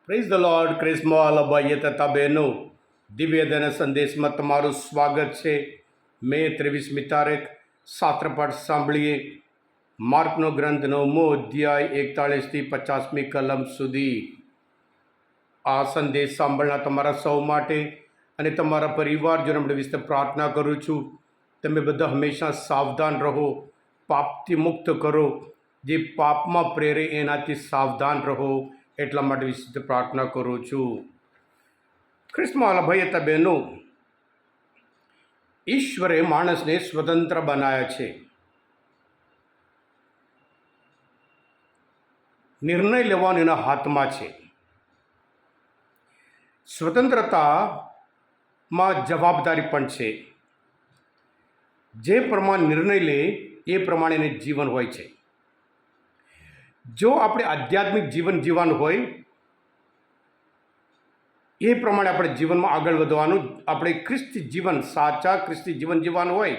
Praise the lord. ક્રિસ્મોલ ભાઈએ તથા બહેનો, દિવ્યદન સંદેશમાં તમારું સ્વાગત છે. મે 23મી તારીખ શાસ્ત્રપાઠ સાંભળીએ. માર્કનો ગ્રંથ 9મો અધ્યાય 41થી 50મી કલમ સુધી. આ સંદેશ સાંભળનાર તમારા સૌ માટે અને તમારા પરિવારજનો માટે વિશે પ્રાર્થના કરું છું. તમે બધા હંમેશા સાવધાન રહો, પાપથી મુક્ત કરો. જે પાપમાં પ્રેરે એનાથી સાવધાન રહો, એટલા માટે વિશે પ્રાર્થના કરું છું. ખ્રિસ્તમાં ભાઈ હતા બહેનો, ઈશ્વરે માણસને સ્વતંત્ર બનાવ્યા છે. નિર્ણય લેવાનો એના હાથમાં છે. સ્વતંત્રતામાં જવાબદારી પણ છે. જે પ્રમાણે નિર્ણય લે એ પ્રમાણે એને જીવન હોય છે. જો આપણે આધ્યાત્મિક જીવન જીવવાનું હોય એ પ્રમાણે આપણે જીવનમાં આગળ વધવાનું, આપણે ખ્રિસ્તી જીવન, સાચા ખ્રિસ્તી જીવન જીવવાનું હોય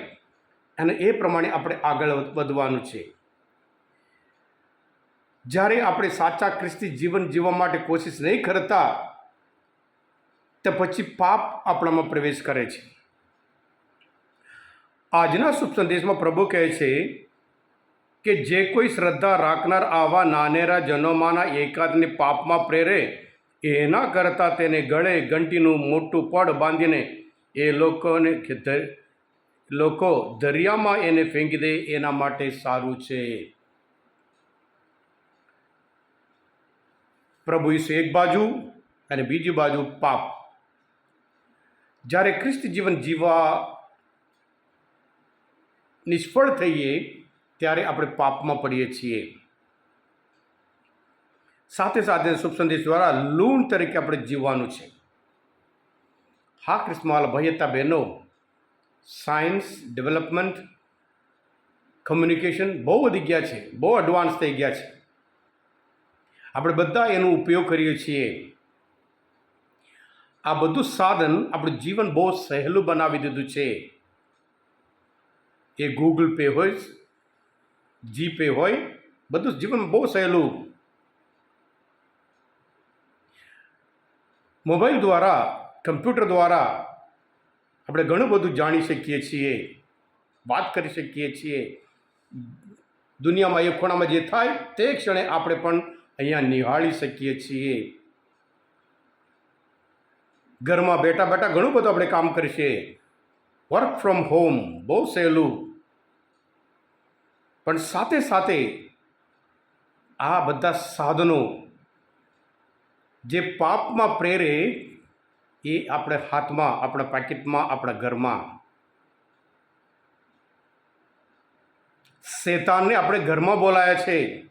અને એ પ્રમાણે આપણે આગળ વધવાનું છે. જ્યારે આપણે સાચા ખ્રિસ્તી જીવન જીવવા માટે કોશિશ નહીં કરતા તો પછી પાપ આપણામાં પ્રવેશ કરે છે. આજના શુભ સંદેશમાં પ્રભુ કહે છે કે જે કોઈ શ્રદ્ધા રાખનાર આવા નાનેરા જનોમાંના એકાદને પાપમાં પ્રેરે, એના કરતાં તેને ગળે ઘંટીનું મોટું પડ બાંધીને એ લોકો દરિયામાં એને ફેંકી દે, એના માટે સારું છે. પ્રભુ ઈસુ એક બાજુ અને બીજી બાજુ પાપ. જ્યારે ખ્રિસ્તી જીવન જીવવા નિષ્ફળ થઈએ ત્યારે આપણે પાપમાં પડીએ છીએ. સાથે સાથે શુભ સંદેશ દ્વારા લૂણ તરીકે આપણે જીવવાનું છે. હા ક્રિસ્માલ ભાઈ હતા બહેનો, સાયન્સ, ડેવલપમેન્ટ, કમ્યુનિકેશન બહુ વધી ગયા છે, બહુ એડવાન્સ થઈ ગયા છે. આપણે બધા એનો ઉપયોગ કરીએ છીએ. આ બધું સાધન આપણું જીવન બહુ સહેલું બનાવી દીધું છે. એ ગૂગલ પે હોય, જીપે હોય, બધું જીવન બહુ સહેલું. મોબાઈલ દ્વારા, કમ્પ્યુટર દ્વારા આપણે ઘણું બધું જાણી શકીએ છીએ, વાત કરી શકીએ છીએ. દુનિયામાં એક ખૂણામાં જે થાય તે ક્ષણે આપણે પણ અહીંયા નિહાળી શકીએ છીએ. ઘરમાં બેઠા બેઠા ઘણું બધું આપણે કામ કરીએ. વર્ક ફ્રોમ હોમ બહુ સહેલું. પણ સાથે સાથે આ બધા સાધનો જે પાપમાં પ્રેરે એ આપણે હાથમાં, આપણા પાકીટમાં, આપણા ઘરમાં. શેતાનને આપણે ઘરમાં બોલાયા છે.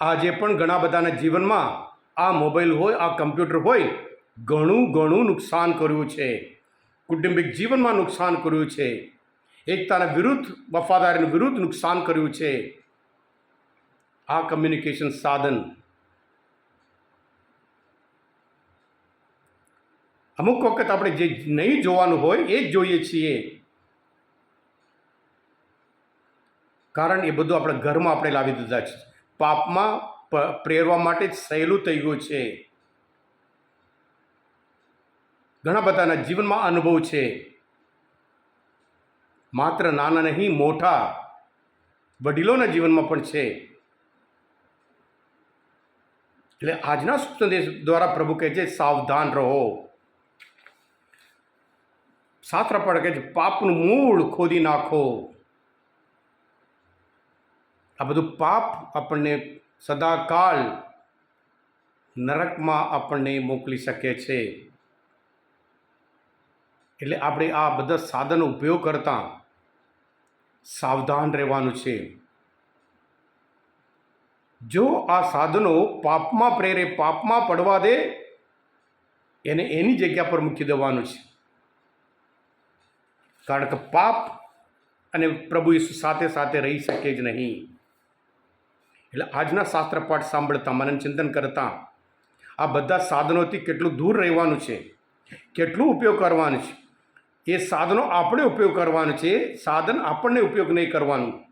આજે પણ ઘણા બધાના જીવનમાં આ મોબાઈલ હોય, આ કમ્પ્યુટર હોય, ઘણું નુકસાન કર્યું છે. કૌટુંબિક જીવનમાં નુકસાન કર્યું છે. એકતાના વિરુદ્ધ, વફાદારીના વિરુદ્ધ નુકસાન કર્યું છે. આ કમ્યુનિકેશન સાધન અમુક વખત આપણે જે નહીં જોવાનું હોય એ જ જોઈએ છીએ. કારણ એ બધું આપણા ઘરમાં આપણે લાવી દીધા છે. પાપમાં પ્રેરવા માટે જ સહેલું થઈ ગયું છે. ઘણા બધાના જીવનમાં અનુભવ છે. માત્ર નાના નહીં, મોટા વડીલોના જીવનમાં પણ છે. એટલે આજના સંદેશ દ્વારા પ્રભુ કહે છે સાવધાન રહો. શાસ્ત્ર પણ કહે છે પાપનું મૂળ ખોદી નાખો. આ બધું પાપ આપણને સદાકાળ નરકમાં આપણને મોકલી શકે છે. એટલે આપણે આ બધા સાધનો ઉપયોગ કરતા સાવધાન રહેવાનું છે. જો આ સાધનો પાપમાં પ્રેરે, પાપમાં પડવા દે, એને એની જગ્યા પર મૂકી દેવાનું છે. કારણ કે પાપ અને પ્રભુ ઈસુ સાથે સાથે રહી શકે જ નહીં. એટલે આજના શાસ્ત્ર પાઠ સાંભળતા, મનન ચિંતન કરતા આ બધા સાધનોથી કેટલું દૂર રહેવાનું છે, કેટલું ઉપયોગ કરવાનું છે. એ સાધનો આપણે ઉપયોગ કરવાનું છે, સાધન આપણને ઉપયોગ નહીં કરવાનું.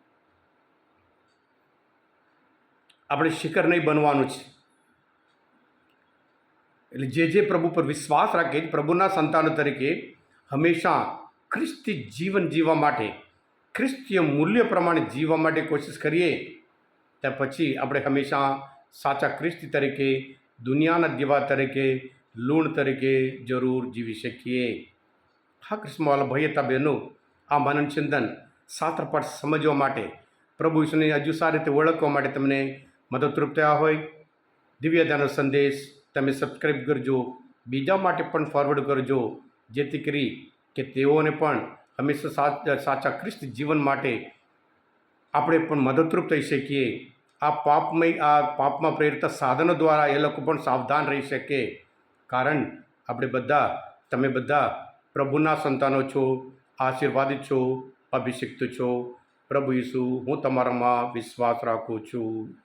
આપણે શિખર નહીં બનવાનું છે. એટલે જે પ્રભુ પર વિશ્વાસ રાખે પ્રભુના સંતાનો તરીકે હંમેશા ખ્રિસ્તી જીવન જીવવા માટે, ખ્રિસ્તીય મૂલ્ય પ્રમાણે જીવવા માટે કોશિશ કરીએ, ત્યાર પછી આપણે હંમેશા સાચા ખ્રિસ્તી તરીકે, દુનિયાના દીવા તરીકે, લૂણ તરીકે જરૂર જીવી શકીએ. હા ક્રિસ્મવાલા ભાઈ હતા બહેનો, આ માનવ ચિંતન શાસ્ત્રપાઠ સમજવા માટે, પ્રભુ ઈસુને હજુ સારી રીતે ઓળખવા માટે તમને મદદરૂપ થયા હોય, દિવ્યદાનો સંદેશ તમે સબસ્ક્રાઈબ કરજો, બીજા માટે પણ ફોરવર્ડ કરજો, જેથી કરી કે તેઓને પણ હંમેશા સાચા ખ્રિસ્તી જીવન માટે આપણે પણ મદદરૂપ થઈ શકીએ. આ પાપમાં પ્રેરિત સાધનો દ્વારા એ લોકો પણ સાવધાન રહી શકે. કારણ આપણે બધા, તમે બધા પ્રભુના સંતાનો છો, આશીર્વાદિત છો, અભિષિક્ત છો. પ્રભુ ઈસુ, હું તમારામાં વિશ્વાસ રાખું છું.